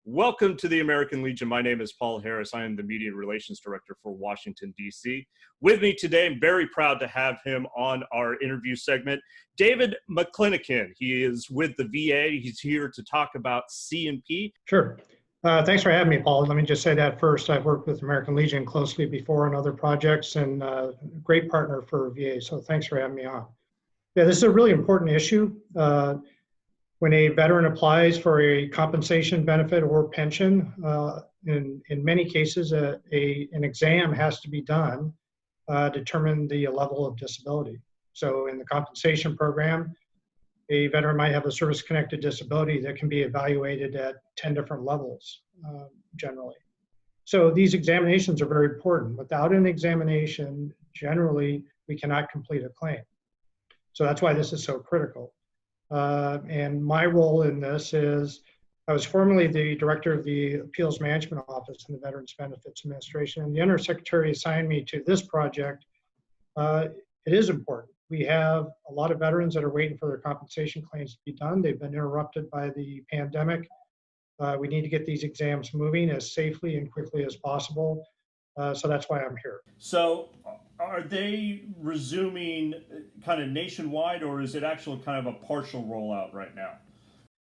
Welcome to the American Legion. My name is Paul Harris. I am the Media Relations Director for Washington, D.C. With me today, I'm very proud to have him on our interview segment, David McLenachen. He is with the VA. He's here to talk about C&P. Sure. Thanks for having me, Paul. Let me just say that first. I've worked with American Legion closely before on other projects and great partner for VA, so thanks for having me on. Yeah, this is a really important issue. When a veteran applies for a compensation benefit or pension, in many cases, an exam has to be done to determine the level of disability. So in the compensation program, a veteran might have a service-connected disability that can be evaluated at 10 different levels, generally. So these examinations are very important. Without an examination, generally, we cannot complete a claim. So that's why this is so critical. And my role in this is, I was formerly the director of the Appeals Management Office in the Veterans Benefits Administration, and the Undersecretary assigned me to this project. It is important. We have a lot of veterans that are waiting for their compensation claims to be done. They've been interrupted by the pandemic. We need to get these exams moving as safely and quickly as possible. So that's why I'm here. So are they resuming kind of nationwide, or is it actually kind of a partial rollout right now?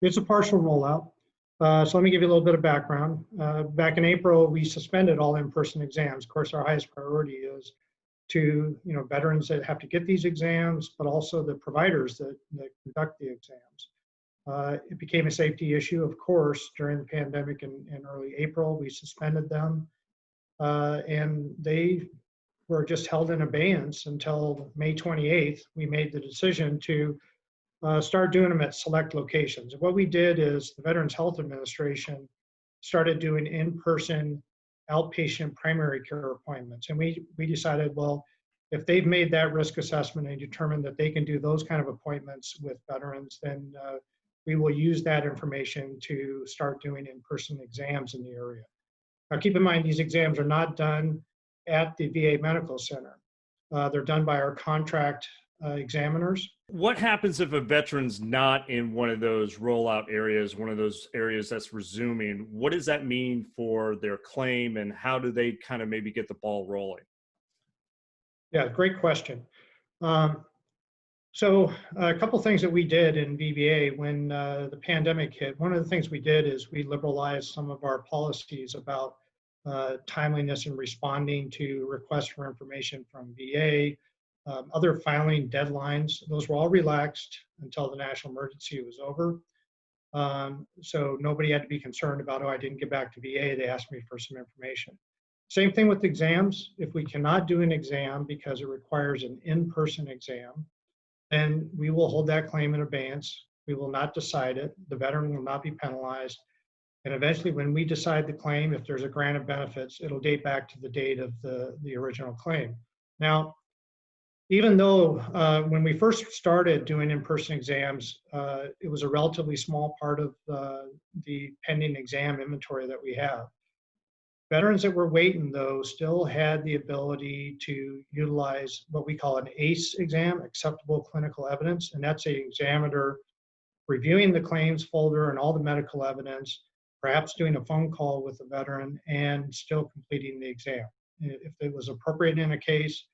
It's a partial rollout. So let me give you a little bit of background. Back in April, we suspended all in-person exams. Of course, our highest priority is to veterans that have to get these exams, but also the providers that conduct the exams. It became a safety issue, of course, during the pandemic in early April. We suspended them, and they were just held in abeyance until May 28th. We made the decision to start doing them at select locations. What we did is the Veterans Health Administration started doing in-person outpatient primary care appointments. And we decided, well, if they've made that risk assessment and determined that they can do those kind of appointments with veterans, then we will use that information to start doing in-person exams in the area. Now, keep in mind, these exams are not done at the VA Medical Center. They're done by our contract examiners. What happens if a veteran's not in one of those rollout areas, one of those areas that's resuming? What does that mean for their claim, and how do they kind of maybe get the ball rolling? Yeah, great question. So a couple things that we did in VBA when the pandemic hit. One of the things we did is we liberalized some of our policies about timeliness in responding to requests for information from VA, other filing deadlines. Those were all relaxed until the national emergency was over. So nobody had to be concerned about, oh, I didn't get back to VA, they asked me for some information. Same thing with exams. If we cannot do an exam because it requires an in-person exam, then we will hold that claim in abeyance. We will not decide it. The veteran will not be penalized. And eventually, when we decide the claim, if there's a grant of benefits, it'll date back to the date of the original claim. Now, even though when we first started doing in-person exams, it was a relatively small part of the pending exam inventory that we have. Veterans that were waiting, though, still had the ability to utilize what we call an ACE exam, acceptable clinical evidence, and that's an examiner reviewing the claims folder and all the medical evidence, perhaps doing a phone call with the veteran, and still completing the exam. If it was appropriate in a case,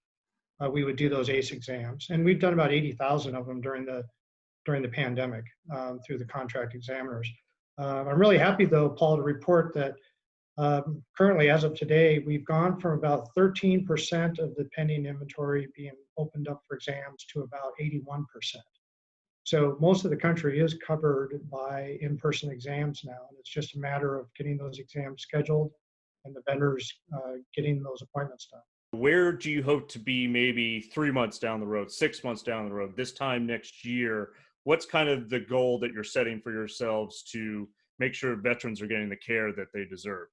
we would do those ACE exams. And we've done about 80,000 of them during the pandemic through the contract examiners. I'm really happy, though, Paul, to report that currently, as of today, we've gone from about 13% of the pending inventory being opened up for exams to about 81%. So most of the country is covered by in-person exams now, and it's just a matter of getting those exams scheduled and the vendors getting those appointments done. Where do you hope to be maybe 3 months down the road, 6 months down the road, this time next year? What's kind of the goal that you're setting for yourselves to make sure veterans are getting the care that they deserve?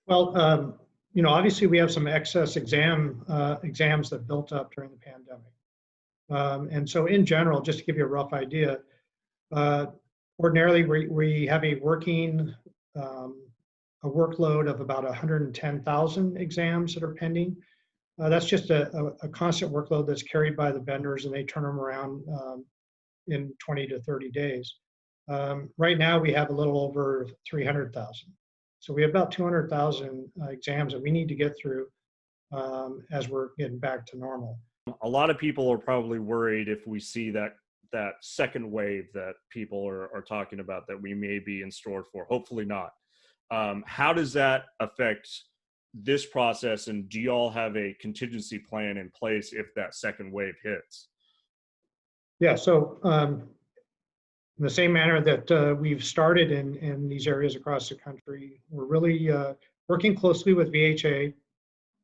Well, obviously we have some excess exams that built up during the pandemic. And so in general, just to give you a rough idea, ordinarily we have a workload of about 110,000 exams that are pending. That's just a constant workload that's carried by the vendors, and they turn them around in 20 to 30 days. Right now, we have a little over 300,000. So we have about 200,000 exams that we need to get through as we're getting back to normal. A lot of people are probably worried if we see that second wave that people are talking about that we may be in store for. Hopefully not. How does that affect this process, and do you all have a contingency plan in place if that second wave hits? Yeah, so in the same manner that we've started in these areas across the country, we're really working closely with VHA,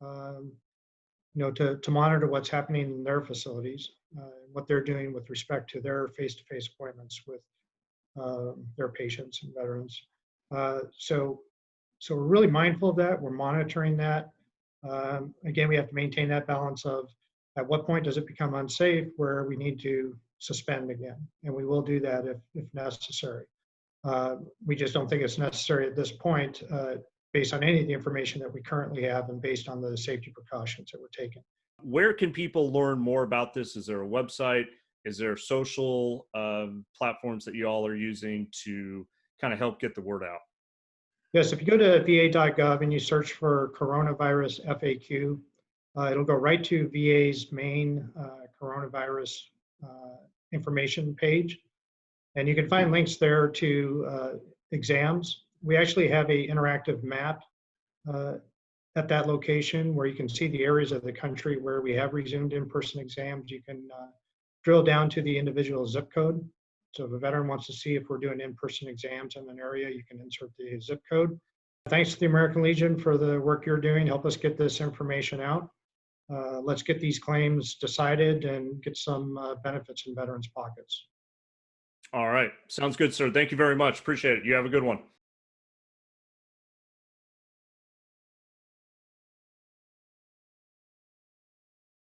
to monitor what's happening in their facilities, what they're doing with respect to their face-to-face appointments with their patients and veterans. So we're really mindful of that. We're monitoring that. Again, we have to maintain that balance of at what point does it become unsafe where we need to suspend again, and we will do that if necessary. We just don't think it's necessary at this point based on any of the information that we currently have and based on the safety precautions that we're taking. Where can people learn more about this? Is there a website? Is there social platforms that you all are using to kind of help get the word out? Yes, if you go to va.gov and you search for coronavirus FAQ, it'll go right to VA's main coronavirus information page. And you can find links there to exams. We actually have an interactive map at that location where you can see the areas of the country where we have resumed in-person exams. You can drill down to the individual zip code. So if a veteran wants to see if we're doing in-person exams in an area, you can insert the zip code. Thanks to the American Legion for the work you're doing. Help us get this information out. Let's get these claims decided and get some benefits in veterans' pockets. All right. Sounds good, sir. Thank you very much. Appreciate it. You have a good one.